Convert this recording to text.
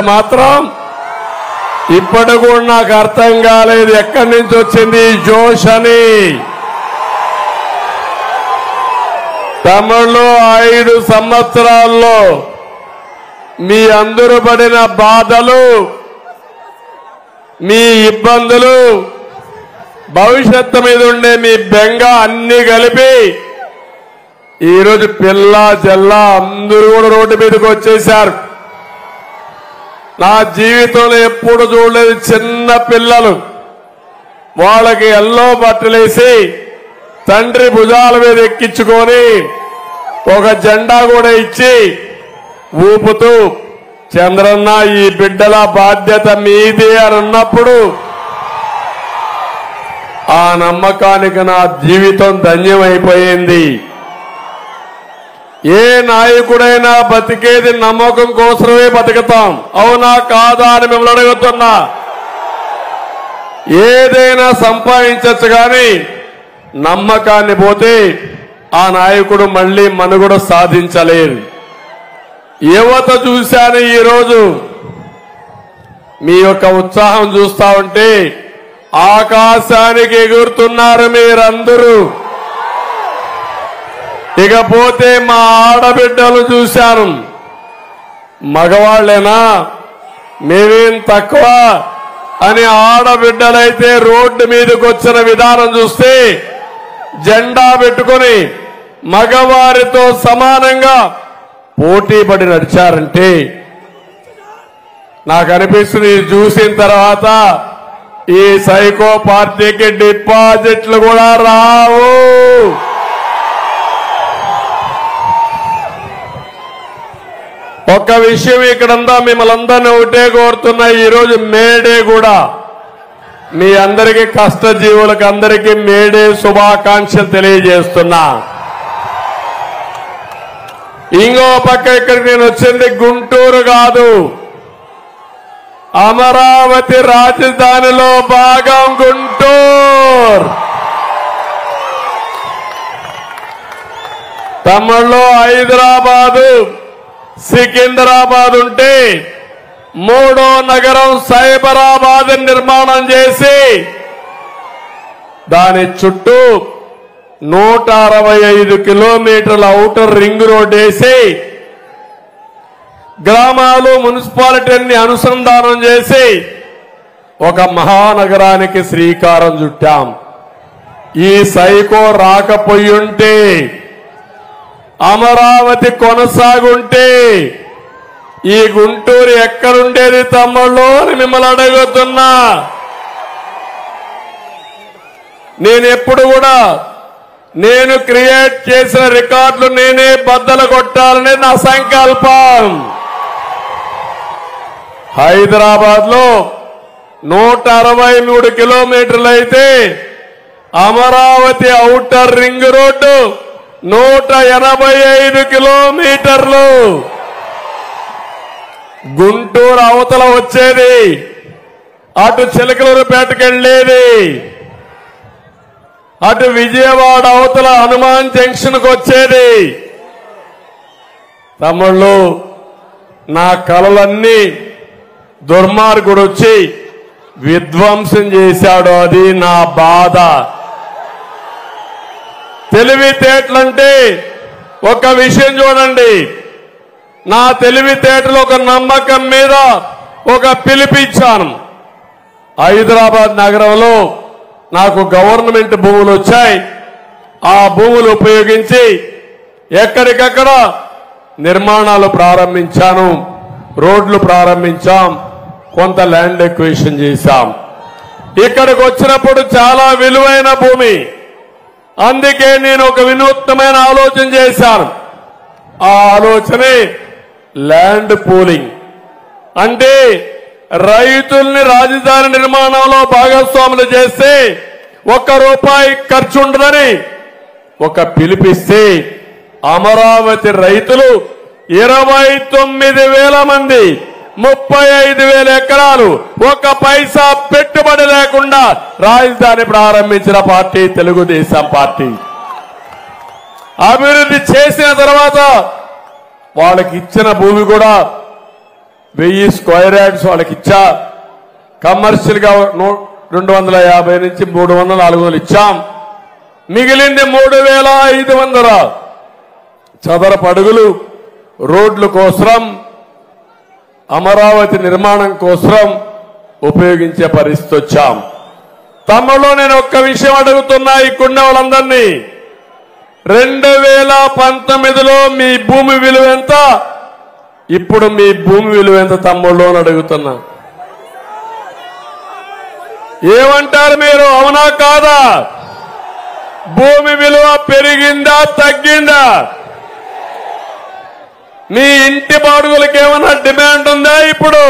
మాత్రం ఇప్పటి కూడా నాకు అర్థం కాలేదు ఎక్కడి నుంచి వచ్చింది ఈ జోష్ అని. తమిళలో 5 సంవత్సరాల్లో మీ అందరూ పడిన బాధలు, మీ ఇబ్బందులు, భవిష్యత్తు మీద ఉండే మీ బెంగ అన్ని కలిపి ఈరోజు పిల్ల జల్ల అందరూ కూడా రోడ్డు మీదకి వచ్చేశారు. నా జీవితంలో ఎప్పుడు చూడలేదు చిన్న పిల్లలు వాళ్ళకి ఎల్లో బట్టలేసి తండ్రి భుజాల మీద ఎక్కించుకొని ఒక జెండా కూడా ఇచ్చి ఊపుతూ చంద్రన్న ఈ బిడ్డల బాధ్యత మీది అని అన్నప్పుడు ఆ నమ్మకానికి నా జీవితం ధన్యమైపోయింది. ఏ నాయకుడైనా బతికేది నమ్మకం కోసమే బతుకుతాం, అవునా కాదా అని మిమ్మల్ని అడుగుతున్నా. ఏదైనా సంపాదించచ్చు కానీ నమ్మకాన్ని పోతే ఆ నాయకుడు మళ్లీ మనుగడ సాధించలేరు. యువత చూశాను ఈరోజు మీ యొక్క ఉత్సాహం చూస్తా ఉంటే ఆకాశానికి ఎగురుతున్నారు మీరందరూ. ఇకపోతే మా ఆడబిడ్డలు చూశాను, మగవాళ్లేనా మేమేం తక్కువ అని ఆడబిడ్డలైతే రోడ్డు మీదకి వచ్చిన విధానం చూస్తే జెండా పెట్టుకొని మగవారితో సమానంగా పోటీ పడి నడిచారంటే నాకు అనిపిస్తుంది చూసిన తర్వాత ఈ సైకో పార్టీకి డిపాజిట్లు కూడా రావు. ఒక్క విషయం ఇక్కడంతా మిమ్మల్ని అందరినీ ఒకటే కోరుతున్నా, ఈరోజు మేడే కూడా మీ అందరికీ కష్టజీవులకు అందరికీ మేడే శుభాకాంక్షలు తెలియజేస్తున్నా. ఇంకో పక్క ఇక్కడికి నేను వచ్చింది గుంటూరు కాదు, అమరావతి రాజధానిలో భాగం గుంటూరు. తమిళలో హైదరాబాదు సికింద్రాబాద్ ఉంటే మూడో నగరం సైబరాబాద్ నిర్మాణం చేసి దాని చుట్టూ 165 కిలోమీటర్ల ఔటర్ రింగ్ రోడ్ వేసి గ్రామాలు మున్సిపాలిటీని అనుసంధానం చేసి ఒక మహానగరానికి శ్రీకారం చుట్టాం. ఈ సైకో రాకపోయుంటే, అమరావతి కొనసాగుంటే ఈ గుంటూరు ఎక్కడుండేది తమ్ముళ్ళు అని మిమ్మల్ని అడుగుతున్నా. నేను ఎప్పుడు కూడా నేను క్రియేట్ చేసిన రికార్డులు నేనే బద్దలు కొట్టాలని నా సంకల్పం. హైదరాబాద్ లో 163 కిలోమీటర్లు అయితే అమరావతి ఔటర్ రింగ్ రోడ్డు 185 కిలోమీటర్లు. గుంటూరు అవతల వచ్చేది, అటు చిలకలూరుపేటకి వెళ్లేది, అటు విజయవాడ అవతల హనుమాన్ జంక్షన్ కు వచ్చేది. తమ్ముళ్ళు, నా కలలన్నీ దుర్మార్గుడు వచ్చి విధ్వంసం చేశాడు, అది నా బాధ. తెలివితేటలంటే ఒక విషయం చూడండి, నా తెలివితేటలు ఒక నమ్మకం మీద ఒక పిలిపిచ్చాను. హైదరాబాద్ నగరంలో నాకు గవర్నమెంట్ భూములు వచ్చాయి. ఆ భూములు ఉపయోగించి ఎక్కడికక్కడ నిర్మాణాలు ప్రారంభించాను, రోడ్లు ప్రారంభించాం, కొంత ల్యాండ్ ఎక్విజిషన్ చేశాం. ఇక్కడికి వచ్చినప్పుడు చాలా విలువైన భూమి, అందుకే నేను ఒక వినూత్నమైన ఆలోచన చేశాను. ఆ ఆలోచనే ల్యాండ్ పూలింగ్. అంటే రైతుల్ని రాజధాని నిర్మాణంలో భాగస్వాములు చేస్తే ₹1 ఖర్చు ఉండదని ఒక పిలిపిస్తే అమరావతి రైతులు 29,000 మంది 35,000 ఎకరాలు 1 పైసా పెట్టుబడి లేకుండా రాజధాని ప్రారంభించిన పార్టీ తెలుగుదేశం పార్టీ. అభివృద్ధి చేసిన తర్వాత వాళ్ళకి ఇచ్చిన భూమి కూడా 1000 స్క్వేర్ యార్డ్స్ వాళ్ళకి ఇచ్చా. కమర్షియల్ గా 250 నుంచి 300, 400 ఇచ్చాం. మిగిలింది 3500 చదరపు అడుగులు రోడ్ల కోసం, అమరావతి నిర్మాణం కోసం ఉపయోగించే పరిస్థితి వచ్చాం. తమ్ముళ్ళు, నేను ఒక్క విషయం అడుగుతున్నా ఇక్కడున్న వాళ్ళందరినీ. 2019లో మీ భూమి విలువ ఎంత, ఇప్పుడు మీ భూమి విలువ ఎంత తమ్ముళ్ళు అని అడుగుతున్నా. ఏమంటారు మీరు? అవునా కాదా? భూమి విలువ పెరిగిందా తగ్గిందా? మీ ఇంటి బాడుగులకు ఏమైనా డిమాండ్ ఉందా ఇప్పుడు?